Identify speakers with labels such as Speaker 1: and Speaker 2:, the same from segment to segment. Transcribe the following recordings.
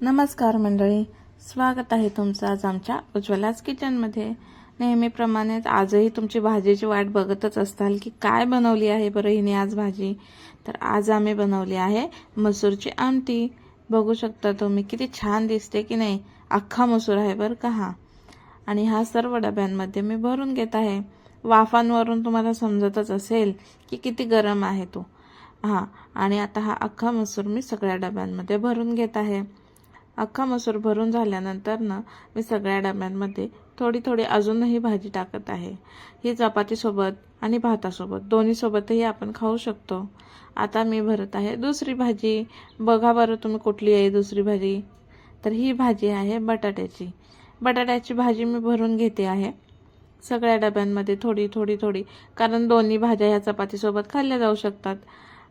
Speaker 1: नमस्कार मंडळी, स्वागत आहे तुमचं आज आमच्या उज्ज्वलाच किचनमध्ये। नेहमीप्रमाणेच आजही तुमची भाजीची वाट बघतच असताल की काय बनवली आहे बरं हिने आज भाजी। तर आज आम्ही बनवली आहे मसूरची आमटी। बघू शकता तुम्ही किती छान दिसते की नाही। अख्खा मसूर आहे बरं का हा। आणि हा सर्व डब्यांमध्ये मी भरून घेत आहे। वाफांवरून तुम्हाला समजतच असेल की किती गरम आहे तो। आणि आता हा अख्खा मसूर मी सगळ्या डब्यांमध्ये भरून घेत आहे। अख्खा मसूर भरून झाल्यानंतर मी सगळ्या डब्यांमध्ये थोडी थोडी अजूनही भाजी टाकत आहे। ही चपाती सोबत आणि भातासोबत दोन्ही सोबतही आपण खाऊ शकतो। आता मी भरत आहे दुसरी भाजी। बघा बरं तुम्ही कुठली आहे दुसरी भाजी। तर ही भाजी आहे बटाट्याची। बटाट्याची भाजी मी भरून घेते आहे सगळ्या डब्यांमध्ये थोडी थोडी थोडी, कारण दोन्ही भाज्या ह्या चपातीसोबत खाल्ल्या जाऊ शकतात।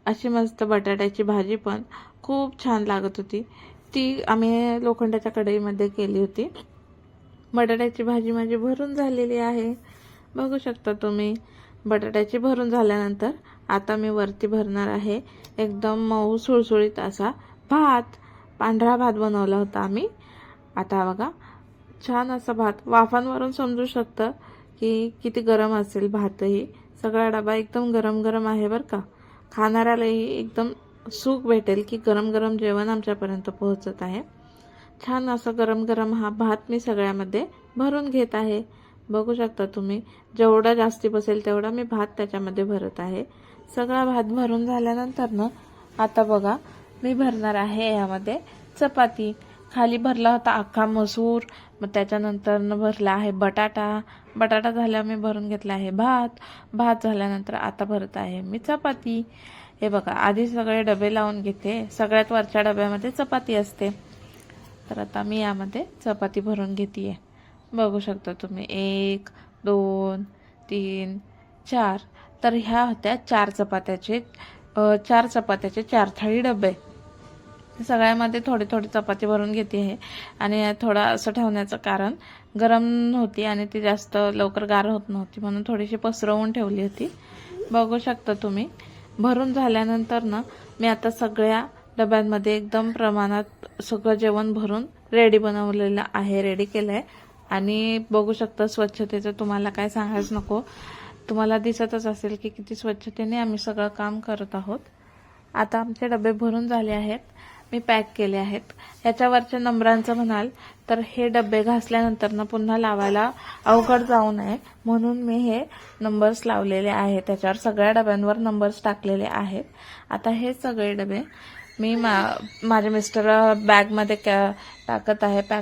Speaker 1: अशी मस्त बटाट्याची भाजी पण खूप छान लागत होती। ती आम्ही लोखंडाच्या कढईमध्ये केली होती। बटाट्याची भाजी माझी भरून झालेली आहे, बघू शकता तुम्ही। बटाट्याची भरून झाल्यानंतर आता मी वरती भरणार आहे एकदम मऊ सुळसुळीत असा भात। पांढरा भात बनवला होता आम्ही। आता बघा छान असा भात, वाफांवरून समजू शकतं की किती गरम असेल भातही। सगळा डबा एकदम गरम गरम आहे बरं का। खाणाऱ्यालाही एकदम सुख भेटेल की गरम गरम जेवण आमच्यापर्यंत पोहोचत आहे। छान असं गरम गरम हा भात मी सगळ्यामध्ये भरून घेत आहे। बघू शकता तुम्ही, जेवढा जास्ती बसेल तेवढा मी भात त्याच्यामध्ये भरत आहे। सगळा भात भरून झाल्यानंतर आता बघा मी भरणार आहे यामध्ये चपाती। खाली भरला होता अख्खा मसूर, मग त्याच्यानंतर भरला आहे बटाटा। बटाटा झाल्यावर मी भरून घेतला आहे भात। भात झाल्यानंतर आता भरत आहे मी चपाती। हे बघा आधी सगळे डबे लावून घेते। सगळ्यात वरच्या डब्यामध्ये चपाती असते। तर आता मी यामध्ये चपाती भरून घेते। बघू शकता तुम्ही 1 2 3 4। तर ह्या होत्या 4 चपात्याचे 4 थाळी डबे। सगळ्यामध्ये थोडी थोडी चपाती भरून घेते आहे। आणि थोडा असं ठेवण्याचं कारण गरम होती आणि ती जास्त लवकर गार होत नव्हती, म्हणून थोडीशी पसरवून ठेवली होती। बघू शकता तुम्ही भरून झाल्यानंतर मी आता सगळ्या डब्यांमध्ये एकदम प्रमाणात सगळं जेवण भरून रेडी बनवलेलं आहे, रेडी केलं आहे। आणि बघू शकता स्वच्छतेचं तुम्हाला काय सांगायच नको, तुम्हाला दिसतच असेल की किती स्वच्छतेने आम्ही सगळं काम करत आहोत। आता आमचे डबे भरून झाले आहेत, मी पॅक केले आहेत। ह्याच्यावरच्या नंबरांचं म्हणाल तर हे डबे घासल्यानंतर पुन्हा लावायला अवघड जाऊ नये म्हणून मी हे नंबर्स लावलेले आहेत। त्याच्यावर सगळ्या डब्यांवर नंबर्स टाकलेले आहेत। आता हे सगळे डबे मी माझ्या मिस्टर बॅगमध्ये टाकत आहे पॅक